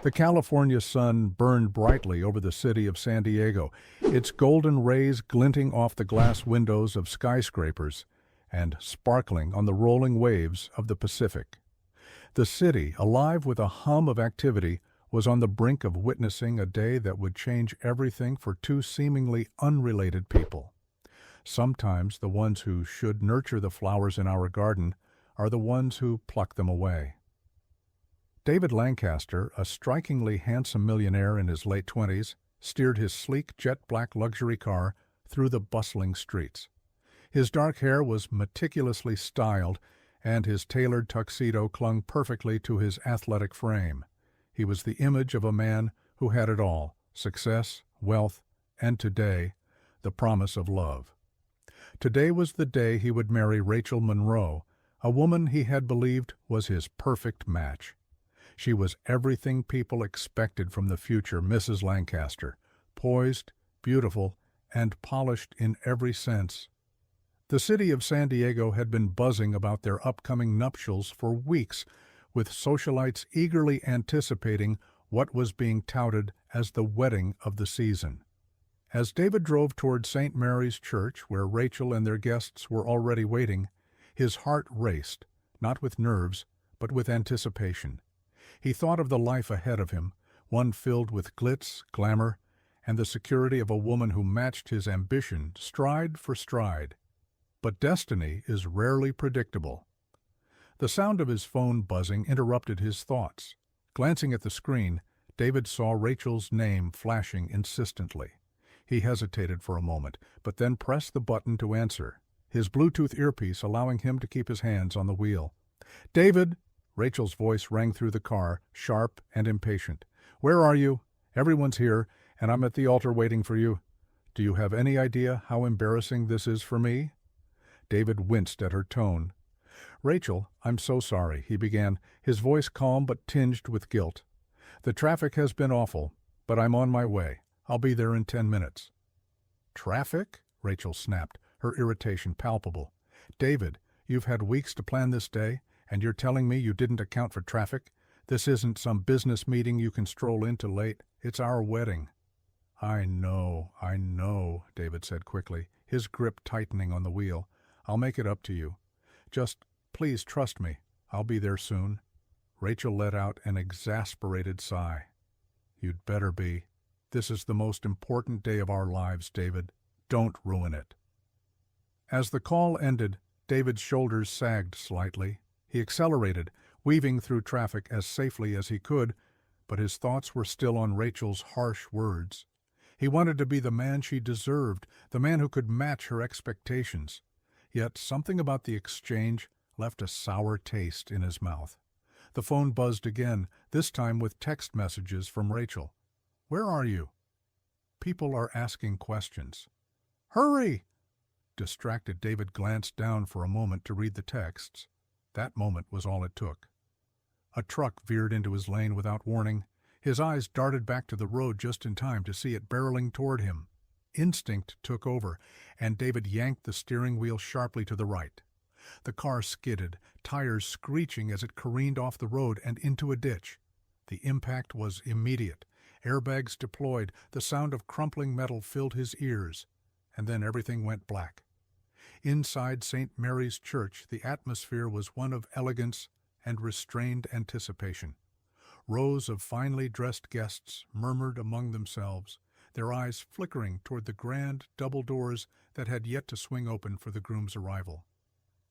The California sun burned brightly over the city of San Diego, its golden rays glinting off the glass windows of skyscrapers and sparkling on the rolling waves of the Pacific. The city, alive with a hum of activity, was on the brink of witnessing a day that would change everything for two seemingly unrelated people. Sometimes the ones who should nurture the flowers in our garden are the ones who pluck them away. David Lancaster, a strikingly handsome millionaire in his late 20s, steered his sleek jet-black luxury car through the bustling streets. His dark hair was meticulously styled, and his tailored tuxedo clung perfectly to his athletic frame. He was the image of a man who had it all: success, wealth, and today, the promise of love. Today was the day he would marry Rachel Monroe, a woman he had believed was his perfect match. She was everything people expected from the future Mrs. Lancaster: poised, beautiful, and polished in every sense. The city of San Diego had been buzzing about their upcoming nuptials for weeks, with socialites eagerly anticipating what was being touted as the wedding of the season. As David drove toward St. Mary's Church, where Rachel and their guests were already waiting, his heart raced, not with nerves, but with anticipation. He thought of the life ahead of him, one filled with glitz, glamour, and the security of a woman who matched his ambition stride for stride. But destiny is rarely predictable. The sound of his phone buzzing interrupted his thoughts. Glancing at the screen, David saw Rachel's name flashing insistently. He hesitated for a moment, but then pressed the button to answer, his Bluetooth earpiece allowing him to keep his hands on the wheel. "David!" Rachel's voice rang through the car, sharp and impatient. "Where are you? Everyone's here, and I'm at the altar waiting for you. Do you have any idea how embarrassing this is for me?" David winced at her tone. "Rachel, I'm so sorry," he began, his voice calm but tinged with guilt. "The traffic has been awful, but I'm on my way. I'll be there in 10 minutes. "Traffic?" Rachel snapped, her irritation palpable. "David, you've had weeks to plan this day, and you're telling me you didn't account for traffic? This isn't some business meeting you can stroll into late. It's our wedding." I know," David said quickly, his grip tightening on the wheel. "I'll make it up to you. Just please trust me. I'll be there soon." Rachel let out an exasperated sigh. "You'd better be. This is the most important day of our lives, David. Don't ruin it." As the call ended, David's shoulders sagged slightly. He accelerated, weaving through traffic as safely as he could, but his thoughts were still on Rachel's harsh words. He wanted to be the man she deserved, the man who could match her expectations. Yet something about the exchange left a sour taste in his mouth. The phone buzzed again, this time with text messages from Rachel. "Where are you?" "People are asking questions." "Hurry!" Distracted, David glanced down for a moment to read the texts. That moment was all it took. A truck veered into his lane without warning. His eyes darted back to the road just in time to see it barreling toward him. Instinct took over, and David yanked the steering wheel sharply to the right. The car skidded, tires screeching as it careened off the road and into a ditch. The impact was immediate. Airbags deployed, the sound of crumpling metal filled his ears, and then everything went black. Inside St. Mary's Church, the atmosphere was one of elegance and restrained anticipation. Rows of finely dressed guests murmured among themselves, their eyes flickering toward the grand double doors that had yet to swing open for the groom's arrival.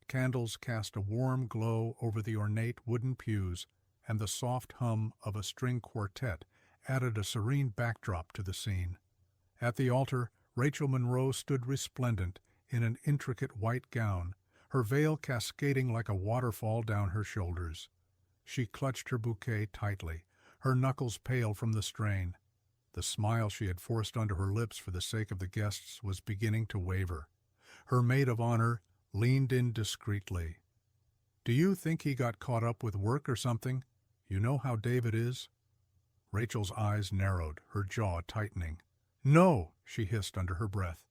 Candles cast a warm glow over the ornate wooden pews, and the soft hum of a string quartet added a serene backdrop to the scene. At the altar, Rachel Monroe stood resplendent in an intricate white gown, her veil cascading like a waterfall down her shoulders. She clutched her bouquet tightly, her knuckles pale from the strain. The smile she had forced onto her lips for the sake of the guests was beginning to waver. Her maid of honor leaned in discreetly. "Do you think he got caught up with work or something? You know how David is?" Rachel's eyes narrowed, her jaw tightening. "No," she hissed under her breath.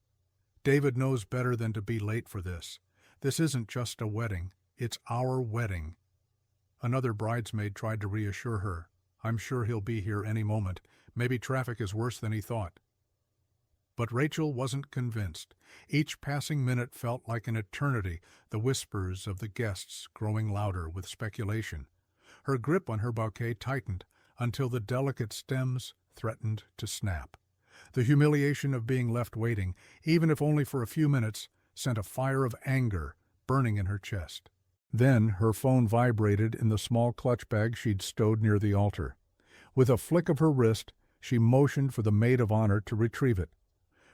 "David knows better than to be late for this. This isn't just a wedding. It's our wedding." Another bridesmaid tried to reassure her. I'm sure he'll be here any moment. Maybe traffic is worse than he thought. But Rachel wasn't convinced. Each passing minute felt like an eternity, the whispers of the guests growing louder with speculation. Her grip on her bouquet tightened until the delicate stems threatened to snap. The humiliation of being left waiting, even if only for a few minutes, sent a fire of anger burning in her chest. Then her phone vibrated in the small clutch bag she'd stowed near the altar. With a flick of her wrist, she motioned for the maid of honor to retrieve it.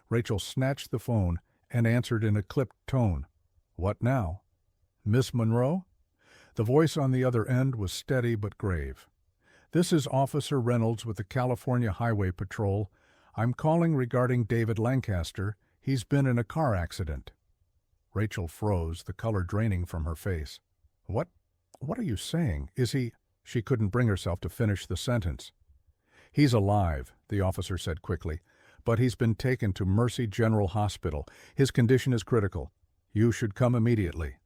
Rachel snatched the phone and answered in a clipped tone. "What now?" "Miss Monroe?" The voice on the other end was steady but grave. "This is Officer Reynolds with the California Highway Patrol. I'm calling regarding David Lancaster. He's been in a car accident." Rachel froze, the color draining from her face. What are you saying? Is he—" She couldn't bring herself to finish the sentence. "He's alive," the officer said quickly, "but he's been taken to Mercy General Hospital. His condition is critical. You should come immediately."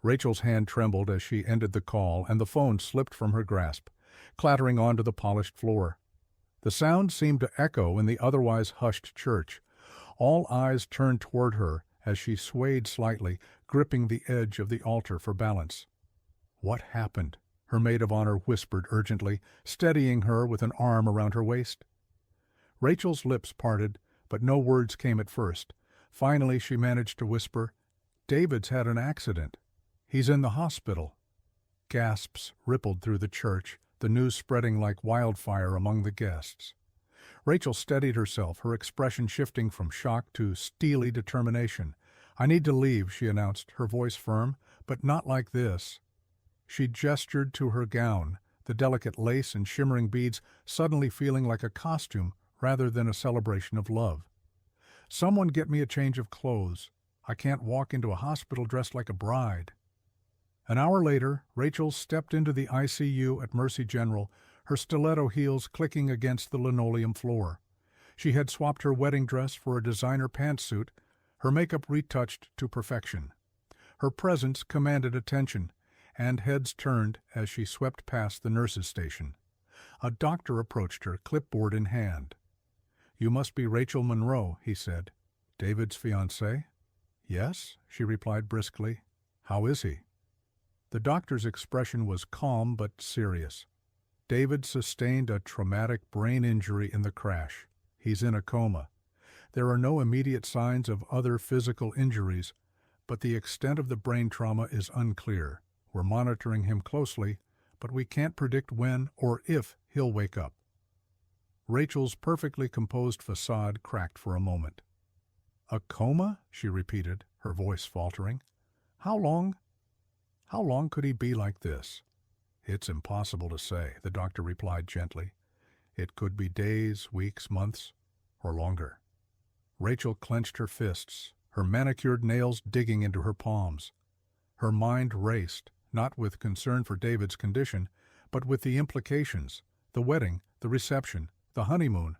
Rachel's hand trembled as she ended the call, and the phone slipped from her grasp, clattering onto the polished floor. The sound seemed to echo in the otherwise hushed church. All eyes turned toward her as she swayed slightly, gripping the edge of the altar for balance. "What happened?" her maid of honor whispered urgently, steadying her with an arm around her waist. Rachel's lips parted, but no words came at first. Finally she managed to whisper, "David's had an accident. He's in the hospital." Gasps rippled through the church, the news spreading like wildfire among the guests. Rachel steadied herself, her expression shifting from shock to steely determination. "I need to leave," she announced, her voice firm, "but not like this." She gestured to her gown, the delicate lace and shimmering beads suddenly feeling like a costume rather than a celebration of love. "Someone get me a change of clothes. I can't walk into a hospital dressed like a bride." An hour later, Rachel stepped into the ICU at Mercy General, her stiletto heels clicking against the linoleum floor. She had swapped her wedding dress for a designer pantsuit, her makeup retouched to perfection. Her presence commanded attention, and heads turned as she swept past the nurse's station. A doctor approached her, clipboard in hand. "You must be Rachel Monroe," he said. "David's fiancée?" "Yes," she replied briskly. "How is he?" The doctor's expression was calm but serious. "David sustained a traumatic brain injury in the crash. He's in a coma. There are no immediate signs of other physical injuries, but the extent of the brain trauma is unclear. We're monitoring him closely, but we can't predict when or if he'll wake up." Rachel's perfectly composed facade cracked for a moment. "A coma?" she repeated, her voice faltering. How long could he be like this?" "It's impossible to say," the doctor replied gently. "It could be days, weeks, months, or longer." Rachel clenched her fists, her manicured nails digging into her palms. Her mind raced, not with concern for David's condition, but with the implications. The wedding, the reception, the honeymoon,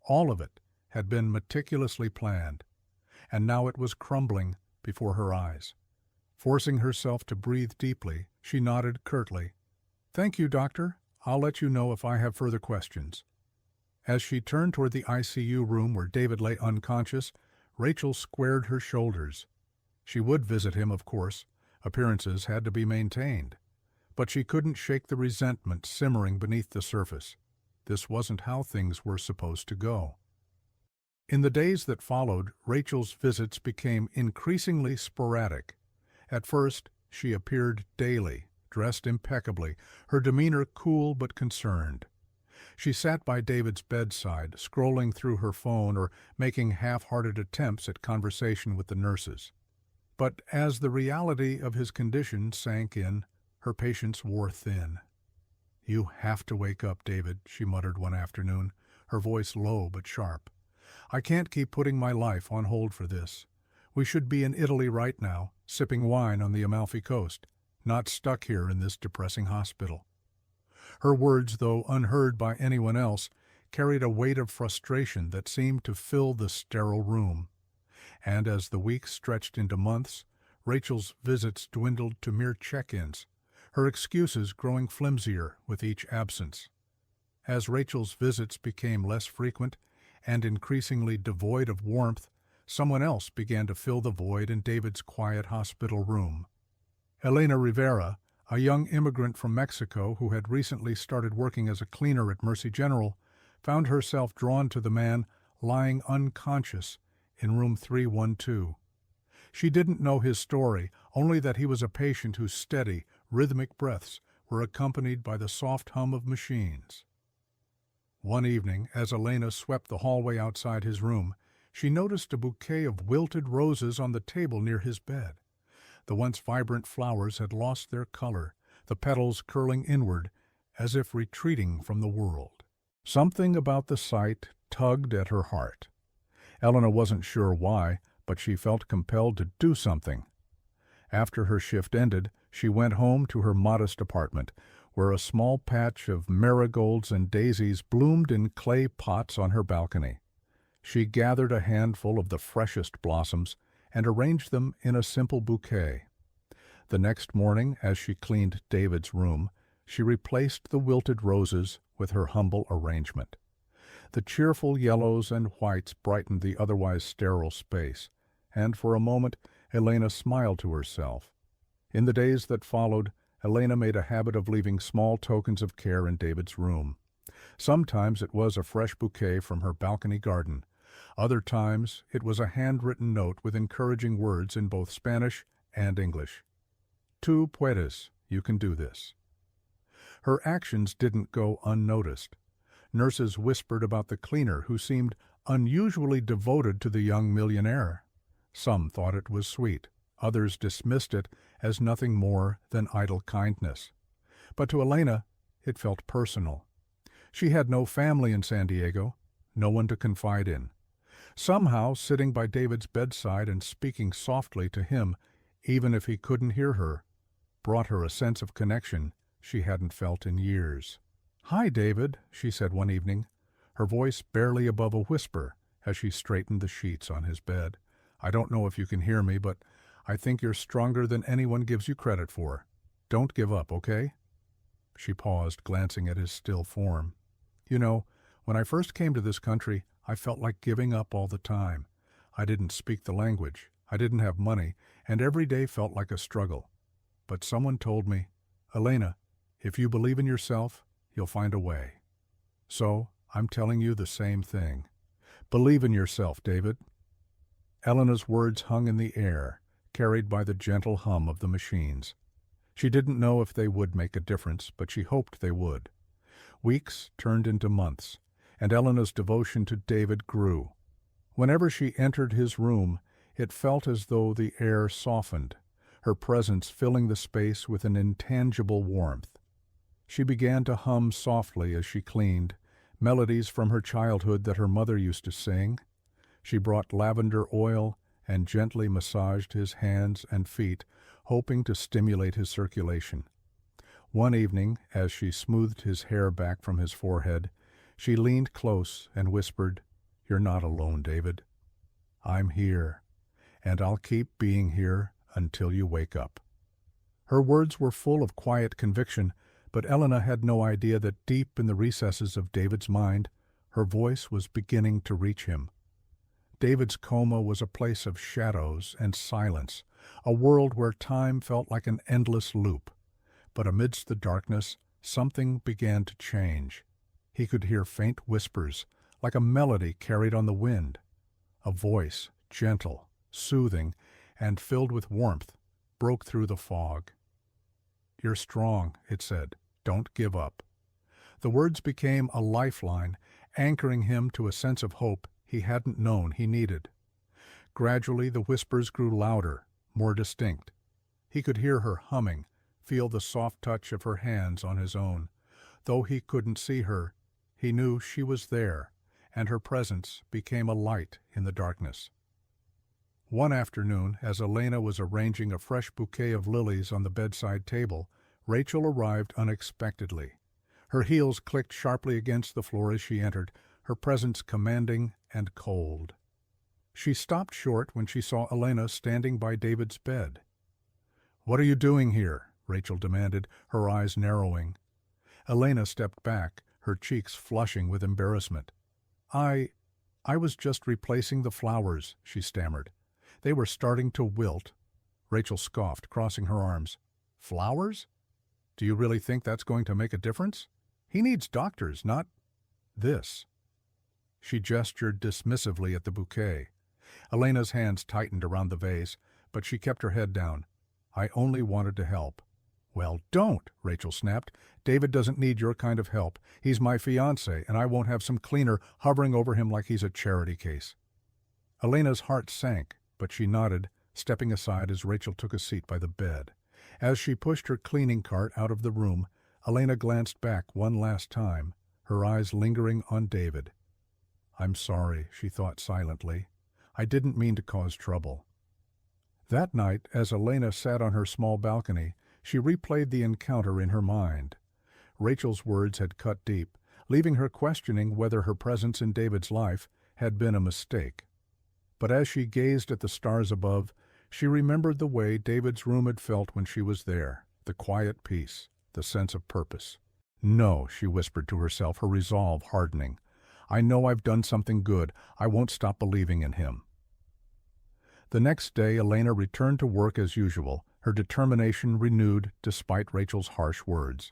all of it had been meticulously planned, and now it was crumbling before her eyes. Forcing herself to breathe deeply, she nodded curtly. "Thank you, doctor. I'll let you know if I have further questions." As she turned toward the ICU room where David lay unconscious, Rachel squared her shoulders. She would visit him, of course. Appearances had to be maintained. But she couldn't shake the resentment simmering beneath the surface. This wasn't how things were supposed to go. In the days that followed, Rachel's visits became increasingly sporadic. At first, she appeared daily, dressed impeccably, her demeanor cool but concerned. She sat by David's bedside, scrolling through her phone or making half-hearted attempts at conversation with the nurses. But as the reality of his condition sank in, her patience wore thin. "You have to wake up, David," she muttered one afternoon, her voice low but sharp. "I can't keep putting my life on hold for this. We should be in Italy right now, sipping wine on the Amalfi Coast, not stuck here in this depressing hospital." Her words, though unheard by anyone else, carried a weight of frustration that seemed to fill the sterile room. And as the weeks stretched into months, Rachel's visits dwindled to mere check-ins, her excuses growing flimsier with each absence. As Rachel's visits became less frequent and increasingly devoid of warmth, someone else began to fill the void in David's quiet hospital room. Elena Rivera, a young immigrant from Mexico who had recently started working as a cleaner at Mercy General, found herself drawn to the man lying unconscious in room 312. She didn't know his story, only that he was a patient whose steady, rhythmic breaths were accompanied by the soft hum of machines. One evening, as Elena swept the hallway outside his room, she noticed a bouquet of wilted roses on the table near his bed. The once vibrant flowers had lost their color, the petals curling inward as if retreating from the world. Something about the sight tugged at her heart. Elena wasn't sure why, but she felt compelled to do something. After her shift ended, she went home to her modest apartment, where a small patch of marigolds and daisies bloomed in clay pots on her balcony. She gathered a handful of the freshest blossoms and arranged them in a simple bouquet. The next morning, as she cleaned David's room, she replaced the wilted roses with her humble arrangement. The cheerful yellows and whites brightened the otherwise sterile space, and for a moment Elena smiled to herself. In the days that followed, Elena made a habit of leaving small tokens of care in David's room. Sometimes it was a fresh bouquet from her balcony garden. Other times it was a handwritten note with encouraging words in both Spanish and English. "Tú puedes, you can do this." Her actions didn't go unnoticed. Nurses whispered about the cleaner who seemed unusually devoted to the young millionaire. Some thought it was sweet. Others dismissed it as nothing more than idle kindness. But to Elena, it felt personal. She had no family in San Diego, no one to confide in. Somehow, sitting by David's bedside and speaking softly to him, even if he couldn't hear her, brought her a sense of connection she hadn't felt in years. "Hi, David," she said one evening, her voice barely above a whisper as she straightened the sheets on his bed. "I don't know if you can hear me, but I think you're stronger than anyone gives you credit for. Don't give up, okay?" She paused, glancing at his still form. "You know, when I first came to this country, I felt like giving up all the time. I didn't speak the language, I didn't have money, and every day felt like a struggle. But someone told me, 'Elena, if you believe in yourself, you'll find a way.' So, I'm telling you the same thing. Believe in yourself, David." Elena's words hung in the air, carried by the gentle hum of the machines. She didn't know if they would make a difference, but she hoped they would. Weeks turned into months, and Elena's devotion to David grew. Whenever she entered his room, it felt as though the air softened, her presence filling the space with an intangible warmth. She began to hum softly as she cleaned, melodies from her childhood that her mother used to sing. She brought lavender oil and gently massaged his hands and feet, hoping to stimulate his circulation. One evening, as she smoothed his hair back from his forehead, she leaned close and whispered, "You're not alone, David. I'm here, and I'll keep being here until you wake up." Her words were full of quiet conviction, but Elena had no idea that deep in the recesses of David's mind, her voice was beginning to reach him. David's coma was a place of shadows and silence, a world where time felt like an endless loop. But amidst the darkness, something began to change. He could hear faint whispers, like a melody carried on the wind. A voice, gentle, soothing, and filled with warmth, broke through the fog. "You're strong," it said. "Don't give up." The words became a lifeline, anchoring him to a sense of hope he hadn't known he needed. Gradually the whispers grew louder, more distinct. He could hear her humming, feel the soft touch of her hands on his own. Though he couldn't see her, he knew she was there, and her presence became a light in the darkness. One afternoon, as Elena was arranging a fresh bouquet of lilies on the bedside table, Rachel arrived unexpectedly. Her heels clicked sharply against the floor as she entered, her presence commanding and cold. She stopped short when she saw Elena standing by David's bed. "What are you doing here?" Rachel demanded, her eyes narrowing. Elena stepped back, her cheeks flushing with embarrassment. I was just replacing the flowers," she stammered. "They were starting to wilt." Rachel scoffed, crossing her arms. "Flowers? Do you really think that's going to make a difference? He needs doctors, not this." She gestured dismissively at the bouquet. Elena's hands tightened around the vase, but she kept her head down. "I only wanted to help." "Well, don't," Rachel snapped. "David doesn't need your kind of help. He's my fiancé, and I won't have some cleaner hovering over him like he's a charity case." Elena's heart sank, but she nodded, stepping aside as Rachel took a seat by the bed. As she pushed her cleaning cart out of the room, Elena glanced back one last time, her eyes lingering on David. "I'm sorry," she thought silently. "I didn't mean to cause trouble." That night, as Elena sat on her small balcony, she replayed the encounter in her mind. Rachel's words had cut deep, leaving her questioning whether her presence in David's life had been a mistake. But as she gazed at the stars above, she remembered the way David's room had felt when she was there, the quiet peace, the sense of purpose. "No," she whispered to herself, her resolve hardening. "I know I've done something good. I won't stop believing in him." The next day, Elena returned to work as usual, her determination renewed despite Rachel's harsh words.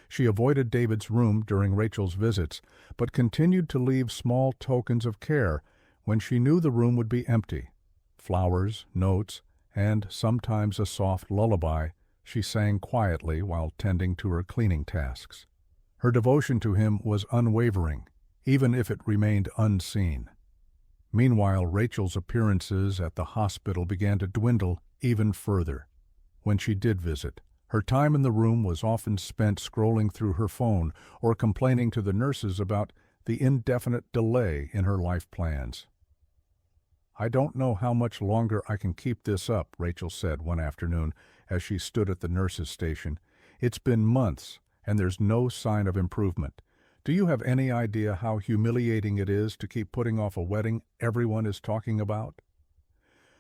She avoided David's room during Rachel's visits, but continued to leave small tokens of care when she knew the room would be empty. Flowers, notes, and sometimes a soft lullaby she sang quietly while tending to her cleaning tasks. Her devotion to him was unwavering, even if it remained unseen. Meanwhile, Rachel's appearances at the hospital began to dwindle even further. When she did visit, her time in the room was often spent scrolling through her phone or complaining to the nurses about the indefinite delay in her life plans. "I don't know how much longer I can keep this up," Rachel said one afternoon as she stood at the nurse's station. "It's been months, and there's no sign of improvement. Do you have any idea how humiliating it is to keep putting off a wedding everyone is talking about?"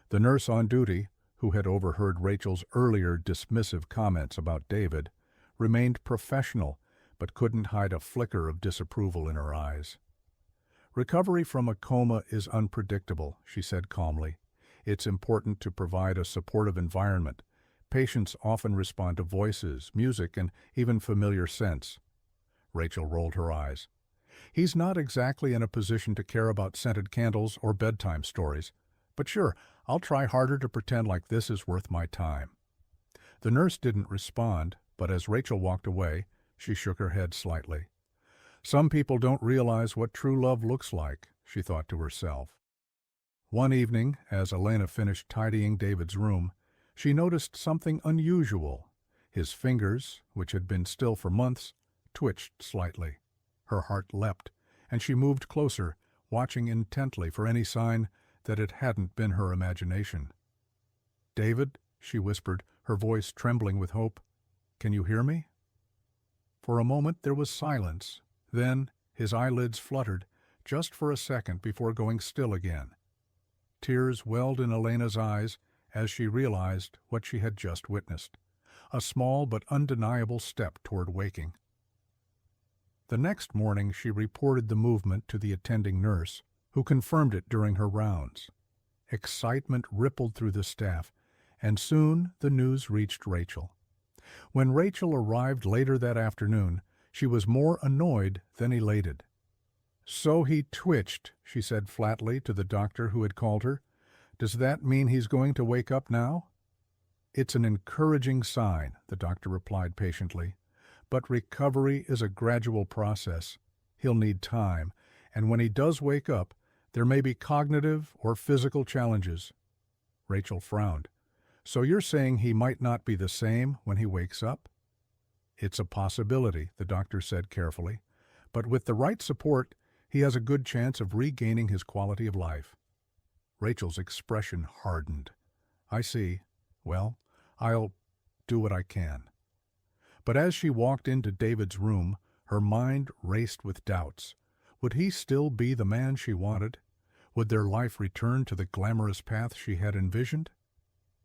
The nurse on duty, who had overheard Rachel's earlier dismissive comments about David, remained professional but couldn't hide a flicker of disapproval in her eyes. "Recovery from a coma is unpredictable," she said calmly. "It's important to provide a supportive environment. Patients often respond to voices, music, and even familiar scents." Rachel rolled her eyes. "He's not exactly in a position to care about scented candles or bedtime stories. But sure, I'll try harder to pretend like this is worth my time." The nurse didn't respond, but as Rachel walked away, she shook her head slightly. "Some people don't realize what true love looks like," she thought to herself. One evening, as Elena finished tidying David's room, she noticed something unusual. His fingers, which had been still for months, twitched slightly. Her heart leapt, and she moved closer, watching intently for any sign that it hadn't been her imagination. "David," she whispered, her voice trembling with hope, "can you hear me?" For a moment there was silence. Then his eyelids fluttered, just for a second before going still again. Tears welled in Elena's eyes as she realized what she had just witnessed, a small but undeniable step toward waking. The next morning she reported the movement to the attending nurse, who confirmed it during her rounds. Excitement rippled through the staff, and soon the news reached Rachel. When Rachel arrived later that afternoon, she was more annoyed than elated. "So he twitched," she said flatly to the doctor who had called her. "Does that mean he's going to wake up now?" "It's an encouraging sign," the doctor replied patiently. "But recovery is a gradual process. He'll need time, and when he does wake up, there may be cognitive or physical challenges." Rachel frowned. "So you're saying he might not be the same when he wakes up?" "It's a possibility," the doctor said carefully. "But with the right support, he has a good chance of regaining his quality of life." Rachel's expression hardened. "I see. Well, I'll do what I can." But as she walked into David's room, her mind raced with doubts. Would he still be the man she wanted? Would their life return to the glamorous path she had envisioned?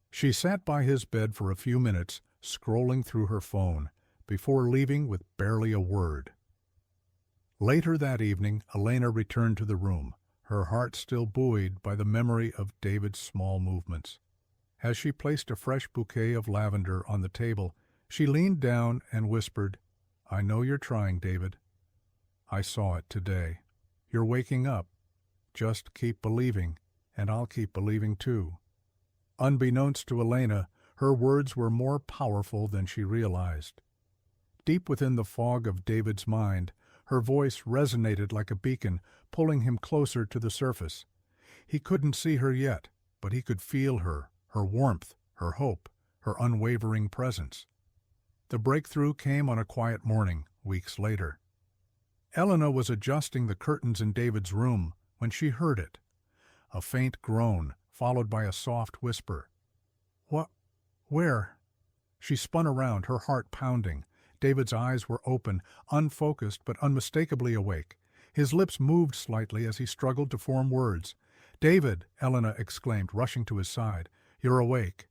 She sat by his bed for a few minutes, scrolling through her phone, before leaving with barely a word. Later that evening, Elena returned to the room, her heart still buoyed by the memory of David's small movements. As she placed a fresh bouquet of lavender on the table, she leaned down and whispered, "I know you're trying, David. I saw it today. You're waking up. Just keep believing, and I'll keep believing too." Unbeknownst to Elena, her words were more powerful than she realized. Deep within the fog of David's mind, her voice resonated like a beacon, pulling him closer to the surface. He couldn't see her yet, but he could feel her warmth, her hope, her unwavering presence. The breakthrough came on a quiet morning, weeks later. Elena was adjusting the curtains in David's room when she heard it. A faint groan, followed by a soft whisper. "What? Where?" She spun around, her heart pounding. David's eyes were open, unfocused but unmistakably awake. His lips moved slightly as he struggled to form words. "David!" Elena exclaimed, rushing to his side. "You're awake."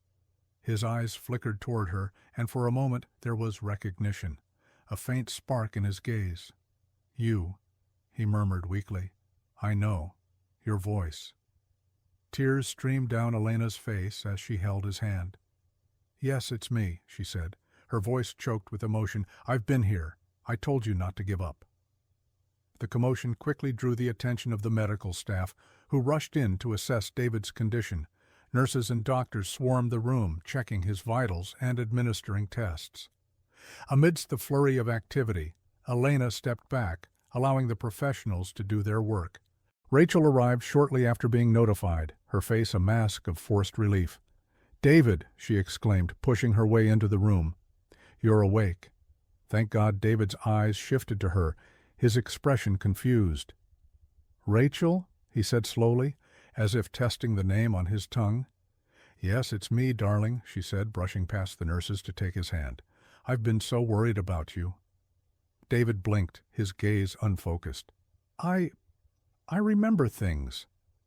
His eyes flickered toward her, and for a moment there was recognition, a faint spark in his gaze. "You," he murmured weakly. "I know. Your voice." Tears streamed down Elena's face as she held his hand. "Yes, it's me," she said, her voice choked with emotion. "I've been here. I told you not to give up." The commotion quickly drew the attention of the medical staff, who rushed in to assess David's condition. Nurses and doctors swarmed the room, checking his vitals and administering tests. Amidst the flurry of activity, Elena stepped back, allowing the professionals to do their work. Rachel arrived shortly after being notified, her face a mask of forced relief. "David!" she exclaimed, pushing her way into the room. "You're awake." Thank God David's eyes shifted to her, his expression confused. "Rachel?" he said slowly, as if testing the name on his tongue. "Yes, it's me, darling," she said, brushing past the nurses to take his hand. "I've been so worried about you." David blinked, his gaze unfocused. I remember things.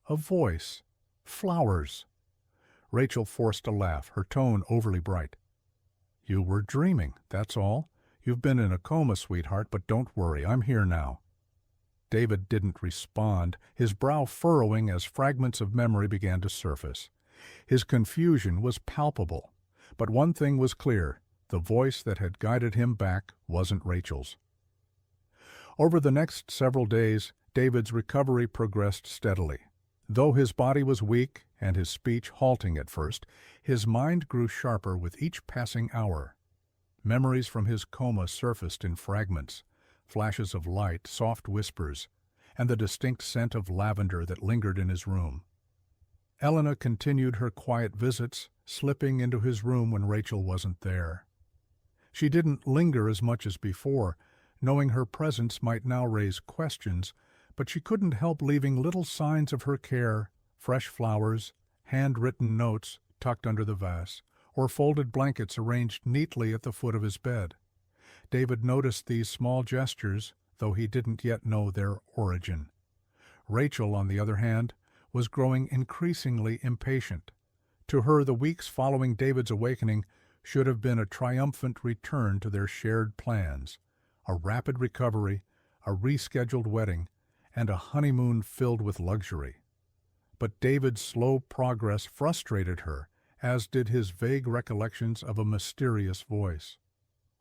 A voice. Flowers." Rachel forced a laugh, her tone overly bright. "You were dreaming, that's all. You've been in a coma, sweetheart, but don't worry, I'm here now." David didn't respond, his brow furrowing as fragments of memory began to surface. His confusion was palpable, but one thing was clear: the voice that had guided him back wasn't Rachel's. Over the next several days, David's recovery progressed steadily. Though his body was weak and his speech halting at first, his mind grew sharper with each passing hour. Memories from his coma surfaced in fragments, flashes of light, soft whispers, and the distinct scent of lavender that lingered in his room. Elena continued her quiet visits, slipping into his room when Rachel wasn't there. She didn't linger as much as before, knowing her presence might now raise questions, but she couldn't help leaving little signs of her care: fresh flowers, handwritten notes tucked under the vase, or folded blankets arranged neatly at the foot of his bed. David noticed these small gestures, though he didn't yet know their origin. Rachel, on the other hand, was growing increasingly impatient. To her, the weeks following David's awakening should have been a triumphant return to their shared plans: a rapid recovery, a rescheduled wedding, and a honeymoon filled with luxury. But David's slow progress frustrated her, as did his vague recollections of a mysterious voice.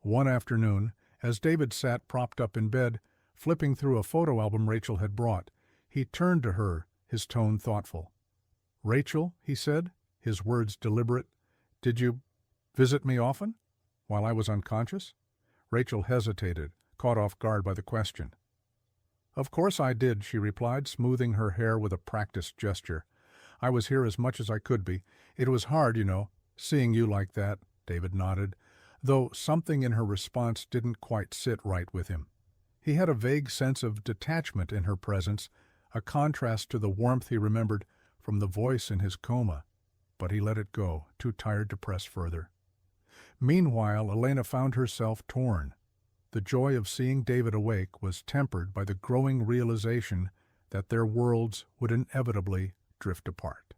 One afternoon, as David sat propped up in bed, flipping through a photo album Rachel had brought, he turned to her, his tone thoughtful. "Rachel," he said, his words deliberate, "did you visit me often, while I was unconscious?" Rachel hesitated, caught off guard by the question. "Of course I did," she replied, smoothing her hair with a practiced gesture. "I was here as much as I could be. It was hard, seeing you like that." David nodded, though something in her response didn't quite sit right with him. He had a vague sense of detachment in her presence, a contrast to the warmth he remembered from the voice in his coma, but he let it go, too tired to press further. Meanwhile, Elena found herself torn. The joy of seeing David awake was tempered by the growing realization that their worlds would inevitably drift apart.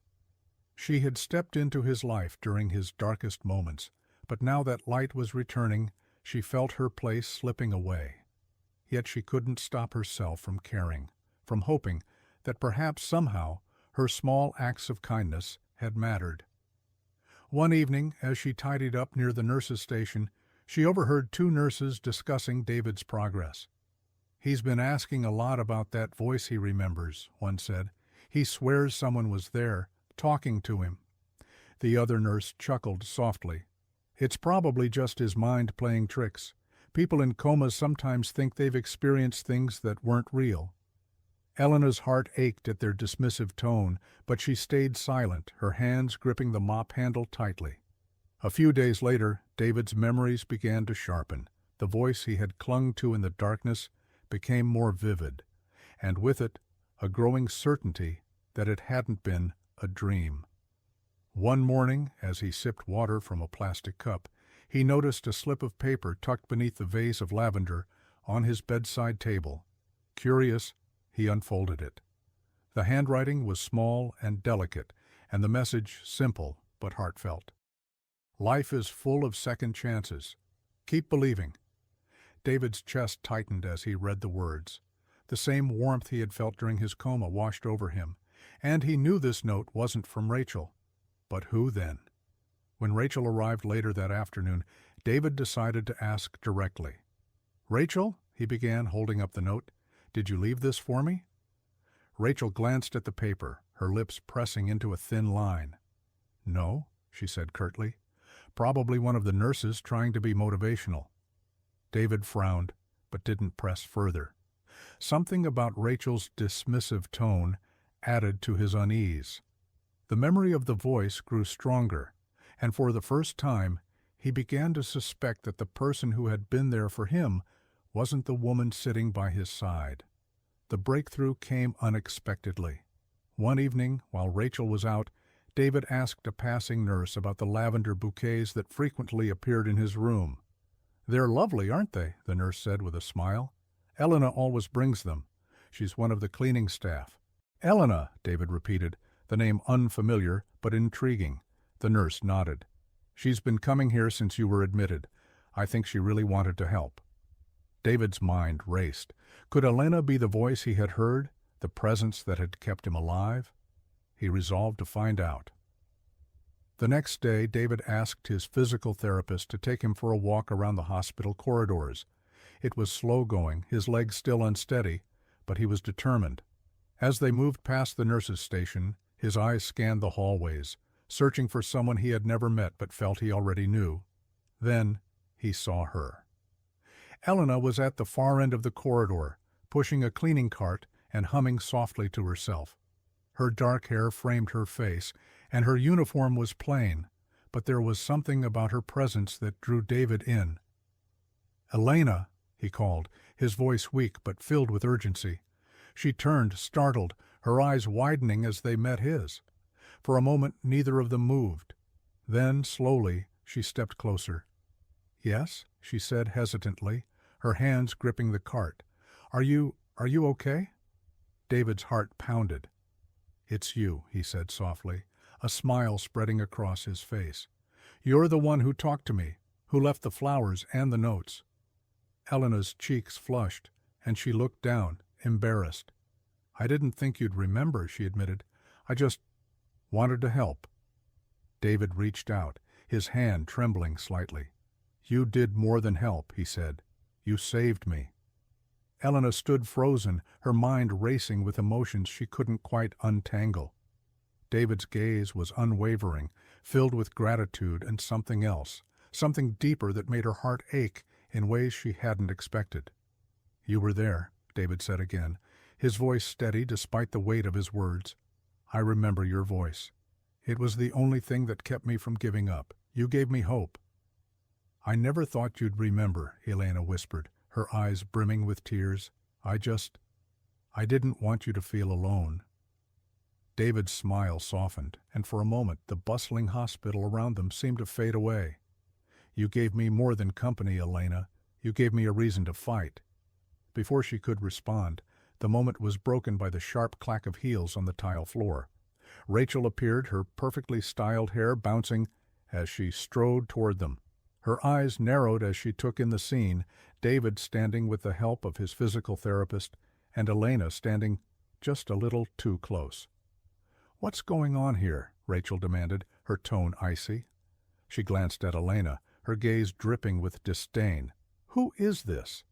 She had stepped into his life during his darkest moments, but now that light was returning, she felt her place slipping away. yet she couldn't stop herself from caring, from hoping that perhaps somehow her small acts of kindness had mattered. One evening, as she tidied up near the nurses' station, she overheard two nurses discussing David's progress. "He's been asking a lot about that voice he remembers," one said. "He swears someone was there, talking to him." The other nurse chuckled softly. "It's probably just his mind playing tricks. People in comas sometimes think they've experienced things that weren't real." Elena's heart ached at their dismissive tone, but she stayed silent, her hands gripping the mop handle tightly. A few days later, David's memories began to sharpen. The voice he had clung to in the darkness became more vivid, and with it, a growing certainty that it hadn't been a dream. One morning, as he sipped water from a plastic cup, he noticed a slip of paper tucked beneath the vase of lavender on his bedside table. Curious, he unfolded it. The handwriting was small and delicate, and the message simple but heartfelt. "Life is full of second chances. Keep believing." David's chest tightened as he read the words. The same warmth he had felt during his coma washed over him, and he knew this note wasn't from Rachel. But who then? When Rachel arrived later that afternoon, David decided to ask directly. "Rachel," he began, holding up the note, "did you leave this for me?" Rachel glanced at the paper, her lips pressing into a thin line. "No," she said curtly. "Probably one of the nurses trying to be motivational." David frowned, but didn't press further. Something about Rachel's dismissive tone added to his unease. The memory of the voice grew stronger, and for the first time he began to suspect that the person who had been there for him wasn't the woman sitting by his side. The breakthrough came unexpectedly. One evening, while Rachel was out, David asked a passing nurse about the lavender bouquets that frequently appeared in his room. "They're lovely, aren't they?" the nurse said with a smile. "Elena always brings them. She's one of the cleaning staff." "Elena," David repeated, the name unfamiliar but intriguing. The nurse nodded. "She's been coming here since you were admitted. I think she really wanted to help." David's mind raced. Could Elena be the voice he had heard, the presence that had kept him alive? He resolved to find out. The next day, David asked his physical therapist to take him for a walk around the hospital corridors. It was slow going, his legs still unsteady, but he was determined. As they moved past the nurses' station, his eyes scanned the hallways, searching for someone he had never met but felt he already knew. Then he saw her. Elena was at the far end of the corridor, pushing a cleaning cart and humming softly to herself. Her dark hair framed her face, and her uniform was plain, but there was something about her presence that drew David in. "Elena," he called, his voice weak but filled with urgency. She turned, startled, her eyes widening as they met his. For a moment neither of them moved. Then, slowly, she stepped closer. "Yes," she said hesitantly, her hands gripping the cart. Are you okay?" David's heart pounded. "It's you," he said softly, a smile spreading across his face. "You're the one who talked to me, who left the flowers and the notes." Elena's cheeks flushed, and she looked down, embarrassed. "I didn't think you'd remember," she admitted. "I just wanted to help." David reached out, his hand trembling slightly. "You did more than help," he said. "You saved me." Elena stood frozen, her mind racing with emotions she couldn't quite untangle. David's gaze was unwavering, filled with gratitude and something else, something deeper that made her heart ache in ways she hadn't expected. "You were there," David said again, his voice steady despite the weight of his words. "I remember your voice. It was the only thing that kept me from giving up. You gave me hope." "I never thought you'd remember," Elena whispered, her eyes brimming with tears. I didn't want you to feel alone." David's smile softened, and for a moment the bustling hospital around them seemed to fade away. "You gave me more than company, Elena. You gave me a reason to fight." Before she could respond, the moment was broken by the sharp clack of heels on the tile floor. Rachel appeared, her perfectly styled hair bouncing as she strode toward them. Her eyes narrowed as she took in the scene, David standing with the help of his physical therapist, and Elena standing just a little too close. "What's going on here?" Rachel demanded, her tone icy. She glanced at Elena, her gaze dripping with disdain. "Who is this?"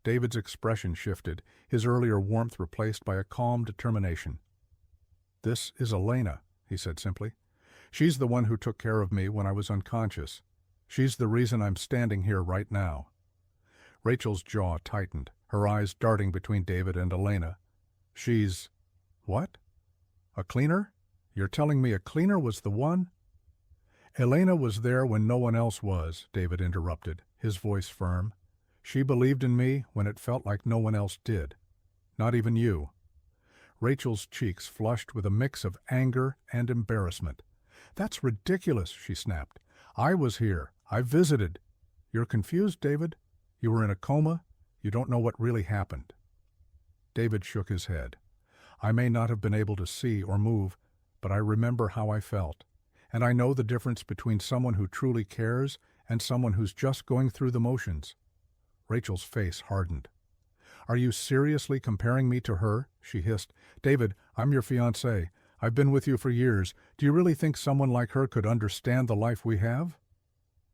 David's expression shifted, his earlier warmth replaced by a calm determination. "This is Elena," he said simply. "She's the one who took care of me when I was unconscious. She's the reason I'm standing here right now." Rachel's jaw tightened, her eyes darting between David and Elena. "She's... what? A cleaner? You're telling me a cleaner was the one?" "Elena was there when no one else was," David interrupted, his voice firm. "She believed in me when it felt like no one else did. Not even you." Rachel's cheeks flushed with a mix of anger and embarrassment. "That's ridiculous," she snapped. "I was here. I visited." "You're confused, David? You were in a coma. You don't know what really happened." David shook his head. "I may not have been able to see or move, but I remember how I felt. And I know the difference between someone who truly cares and someone who's just going through the motions." Rachel's face hardened. "Are you seriously comparing me to her?" she hissed. "David, I'm your fiancé. I've been with you for years. Do you really think someone like her could understand the life we have?"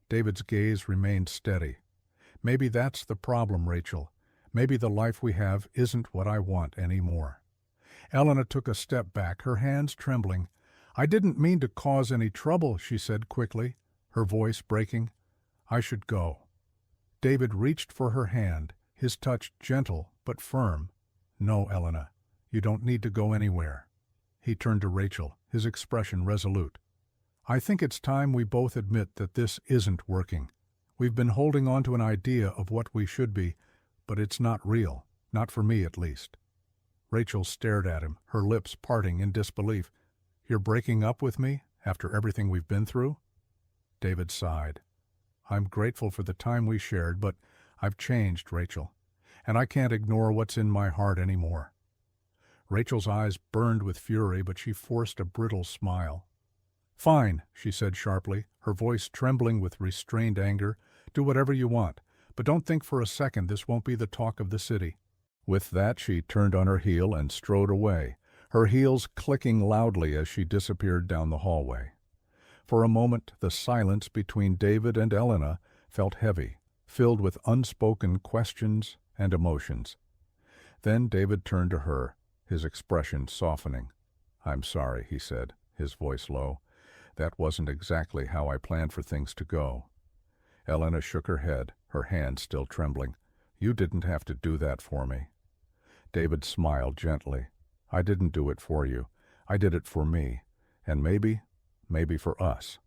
David's gaze remained steady. "Maybe that's the problem, Rachel. Maybe the life we have isn't what I want anymore." Elena took a step back, her hands trembling. "I didn't mean to cause any trouble," she said quickly, her voice breaking. "I should go." David reached for her hand, his touch gentle but firm. "No, Elena, you don't need to go anywhere." He turned to Rachel, his expression resolute. "I think it's time we both admit that this isn't working. We've been holding on to an idea of what we should be, but it's not real, not for me at least." Rachel stared at him, her lips parting in disbelief. "You're breaking up with me after everything we've been through?" David sighed. "I'm grateful for the time we shared, but I've changed, Rachel, and I can't ignore what's in my heart anymore." Rachel's eyes burned with fury, but she forced a brittle smile. "Fine," she said sharply, her voice trembling with restrained anger. "Do whatever you want, but don't think for a second this won't be the talk of the city." With that, she turned on her heel and strode away, her heels clicking loudly as she disappeared down the hallway. For a moment, the silence between David and Elena felt heavy, filled with unspoken questions and emotions. Then David turned to her, his expression softening. "I'm sorry," he said, his voice low. "That wasn't exactly how I planned for things to go." Elena shook her head, her hand still trembling. "You didn't have to do that for me." David smiled gently. "I didn't do it for you. I did it for me. And maybe for us."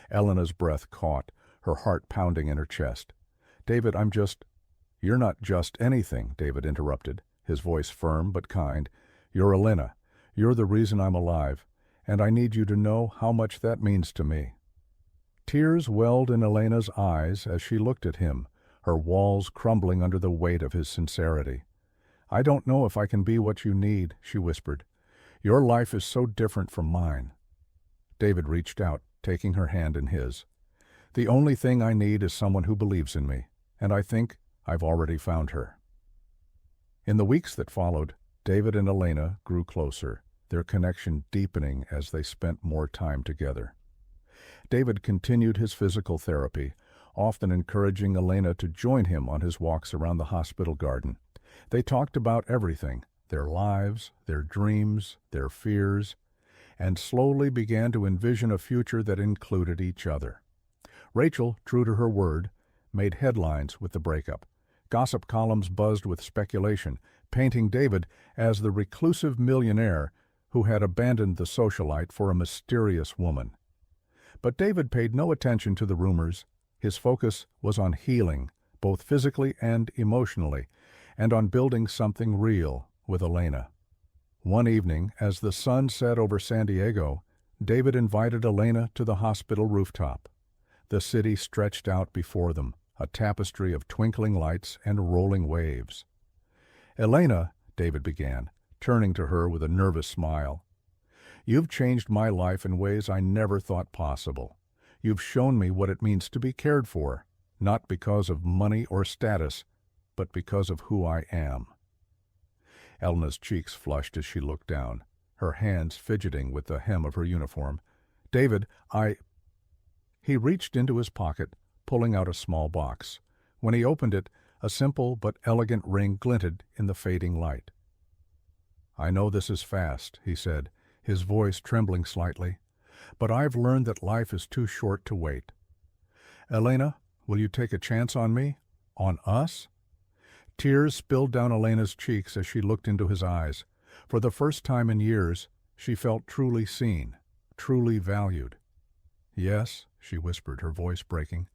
Elena's breath caught, her heart pounding in her chest. "David, I'm just—" "You're not just anything," David interrupted, his voice firm but kind. "You're Elena. You're the reason I'm alive, and I need you to know how much that means to me." Tears welled in Elena's eyes as she looked at him, her walls crumbling under the weight of his sincerity. "I don't know if I can be what you need," she whispered. "Your life is so different from mine." David reached out, taking her hand in his. "The only thing I need is someone who believes in me, and I think I've already found her." In the weeks that followed, David and Elena grew closer, their connection deepening as they spent more time together. David continued his physical therapy, often encouraging Elena to join him on his walks around the hospital garden. They talked about everything, their lives, their dreams, their fears, and slowly began to envision a future that included each other. Rachel, true to her word, made headlines with the breakup. Gossip columns buzzed with speculation, painting David as the reclusive millionaire who had abandoned the socialite for a mysterious woman. But David paid no attention to the rumors. His focus was on healing, both physically and emotionally, and on building something real with Elena. One evening, as the sun set over San Diego, David invited Elena to the hospital rooftop. The city stretched out before them, a tapestry of twinkling lights and rolling waves. "Elena," David began, turning to her with a nervous smile, "you've changed my life in ways I never thought possible. You've shown me what it means to be cared for, not because of money or status, but because of who I am." Elena's cheeks flushed as she looked down, her hands fidgeting with the hem of her uniform. "David, He reached into his pocket, pulling out a small box. When he opened it, a simple but elegant ring glinted in the fading light. "I know this is fast," he said, his voice trembling slightly, "but I've learned that life is too short to wait. Elena, will you take a chance on me? On us?" Tears spilled down Elena's cheeks as she looked into his eyes. For the first time in years, she felt truly seen, truly valued. "Yes," she whispered, her voice breaking.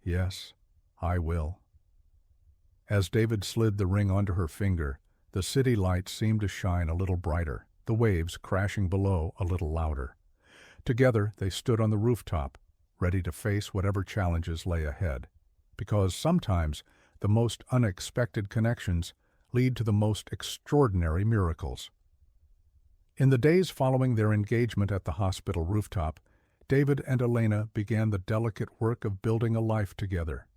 "Yes, I will." As David slid the ring onto her finger, the city lights seemed to shine a little brighter, the waves crashing below a little louder. Together they stood on the rooftop, ready to face whatever challenges lay ahead. Because sometimes the most unexpected connections lead to the most extraordinary miracles. In the days following their engagement at the hospital rooftop, David and Elena began the delicate work of building a life together.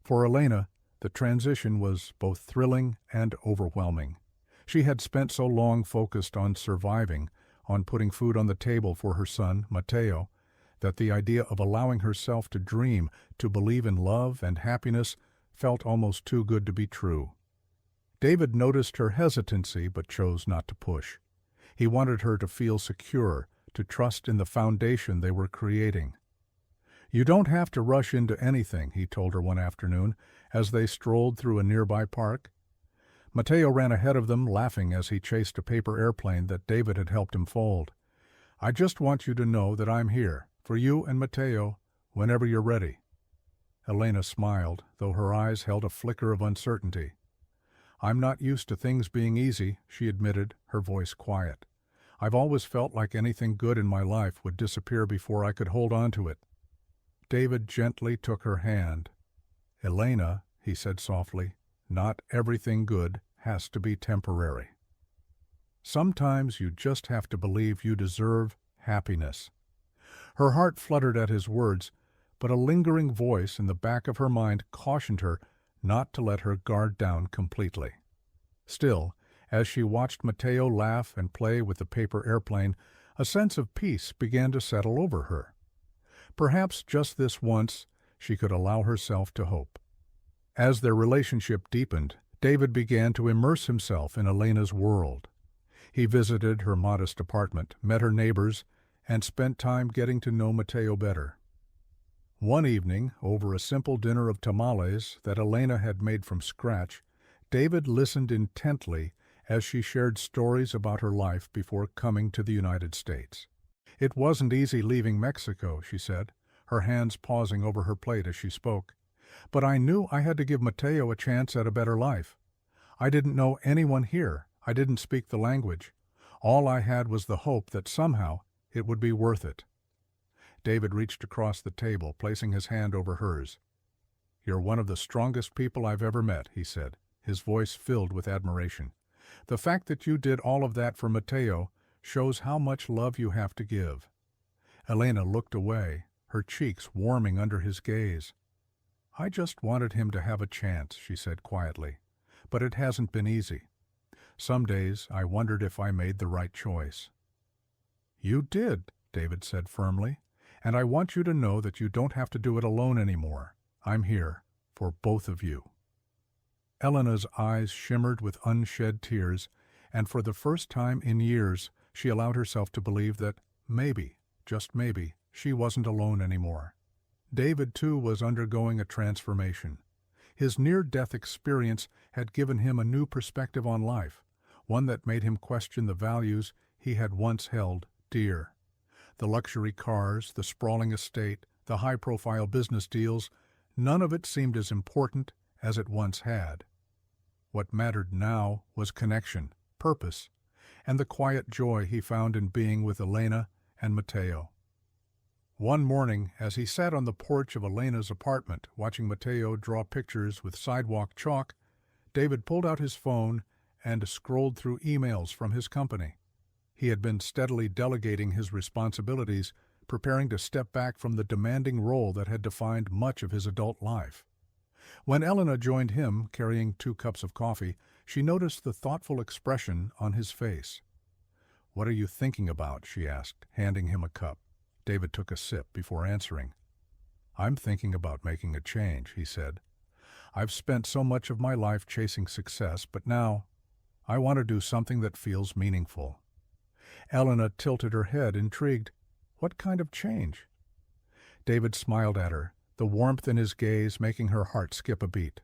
For Elena, the transition was both thrilling and overwhelming. She had spent so long focused on surviving, on putting food on the table for her son, Matteo, that the idea of allowing herself to dream, to believe in love and happiness, felt almost too good to be true. David noticed her hesitancy but chose not to push. He wanted her to feel secure, to trust in the foundation they were creating. "You don't have to rush into anything," he told her one afternoon as they strolled through a nearby park. Matteo ran ahead of them, laughing as he chased a paper airplane that David had helped him fold. "I just want you to know that I'm here, for you and Matteo, whenever you're ready." Elena smiled, though her eyes held a flicker of uncertainty. "I'm not used to things being easy," she admitted, her voice quiet. "I've always felt like anything good in my life would disappear before I could hold on to it." David gently took her hand. "Elena," he said softly, "not everything good has to be temporary. Sometimes you just have to believe you deserve happiness." Her heart fluttered at his words, but a lingering voice in the back of her mind cautioned her not to let her guard down completely. Still, as she watched Matteo laugh and play with the paper airplane, a sense of peace began to settle over her. Perhaps just this once she could allow herself to hope. As their relationship deepened, David began to immerse himself in Elena's world. He visited her modest apartment, met her neighbors, and spent time getting to know Matteo better. One evening, over a simple dinner of tamales that Elena had made from scratch, David listened intently as she shared stories about her life before coming to the United States. "It wasn't easy leaving Mexico," she said, her hands pausing over her plate as she spoke. "But I knew I had to give Matteo a chance at a better life. I didn't know anyone here. I didn't speak the language. All I had was the hope that somehow it would be worth it." David reached across the table, placing his hand over hers. "You're one of the strongest people I've ever met," he said, his voice filled with admiration. "The fact that you did all of that for Matteo shows how much love you have to give." Elena looked away, her cheeks warming under his gaze. "I just wanted him to have a chance," she said quietly, "but it hasn't been easy. Some days I wondered if I made the right choice." "You did," David said firmly, "and I want you to know that you don't have to do it alone anymore. I'm here for both of you." Elena's eyes shimmered with unshed tears, and for the first time in years she allowed herself to believe that maybe, just maybe, she wasn't alone anymore. David, too, was undergoing a transformation. His near-death experience had given him a new perspective on life, one that made him question the values he had once held dear. The luxury cars, the sprawling estate, the high-profile business deals, none of it seemed as important as it once had. What mattered now was connection, purpose, and the quiet joy he found in being with Elena and Matteo. One morning, as he sat on the porch of Elena's apartment watching Matteo draw pictures with sidewalk chalk, David pulled out his phone and scrolled through emails from his company. He had been steadily delegating his responsibilities, preparing to step back from the demanding role that had defined much of his adult life. When Elena joined him, carrying 2 cups of coffee, she noticed the thoughtful expression on his face. "What are you thinking about?" she asked, handing him a cup. David took a sip before answering. "I'm thinking about making a change," he said. "I've spent so much of my life chasing success, but now I want to do something that feels meaningful." Elena tilted her head, intrigued. "What kind of change?" David smiled at her, the warmth in his gaze making her heart skip a beat.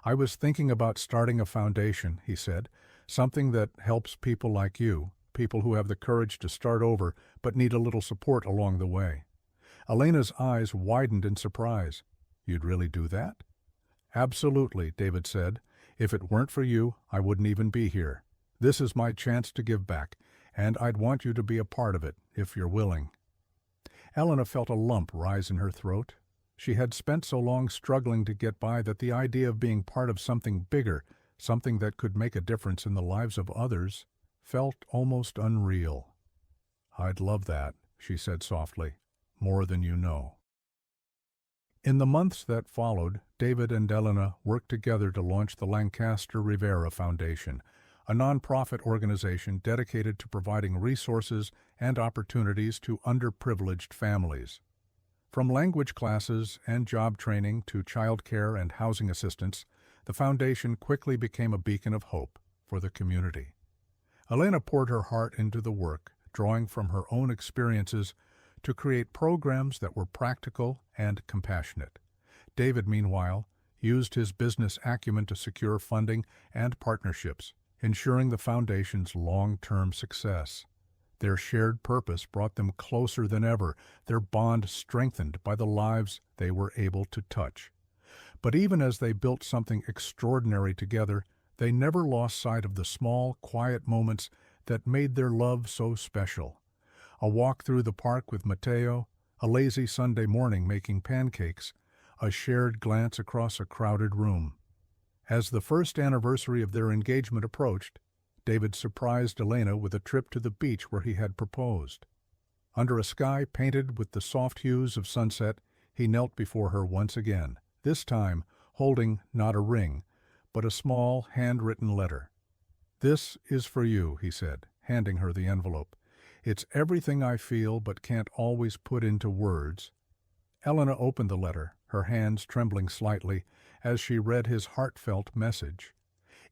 "I was thinking about starting a foundation," he said, "something that helps people like you, people who have the courage to start over but need a little support along the way." Elena's eyes widened in surprise. "You'd really do that?" "Absolutely," David said. "If it weren't for you, I wouldn't even be here. This is my chance to give back, and I'd want you to be a part of it, if you're willing." Elena felt a lump rise in her throat. She had spent so long struggling to get by that the idea of being part of something bigger, something that could make a difference in the lives of others, felt almost unreal. "I'd love that," she said softly, "more than you know." In the months that followed, David and Elena worked together to launch the Lancaster Rivera Foundation, a nonprofit organization dedicated to providing resources and opportunities to underprivileged families. From language classes and job training to child care and housing assistance, the foundation quickly became a beacon of hope for the community. Elena poured her heart into the work, drawing from her own experiences to create programs that were practical and compassionate. David, meanwhile, used his business acumen to secure funding and partnerships, ensuring the foundation's long-term success. Their shared purpose brought them closer than ever, their bond strengthened by the lives they were able to touch. But even as they built something extraordinary together, they never lost sight of the small, quiet moments that made their love so special. A walk through the park with Mateo, a lazy Sunday morning making pancakes, a shared glance across a crowded room. As the first anniversary of their engagement approached, David surprised Elena with a trip to the beach where he had proposed. Under a sky painted with the soft hues of sunset, he knelt before her once again, this time holding not a ring, but a small handwritten letter. "This is for you," he said, handing her the envelope. "It's everything I feel but can't always put into words." Elena opened the letter, her hands trembling slightly as she read his heartfelt message.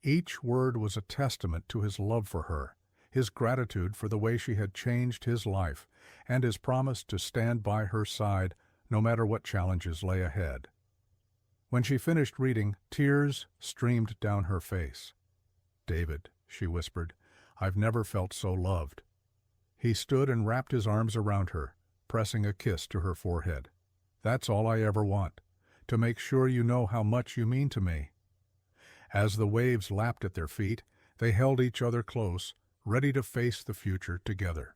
Each word was a testament to his love for her, his gratitude for the way she had changed his life, and his promise to stand by her side no matter what challenges lay ahead. When she finished reading, tears streamed down her face. "David," she whispered, "I've never felt so loved." He stood and wrapped his arms around her, pressing a kiss to her forehead. "That's all I ever want, to make sure you know how much you mean to me." As the waves lapped at their feet, they held each other close, ready to face the future together.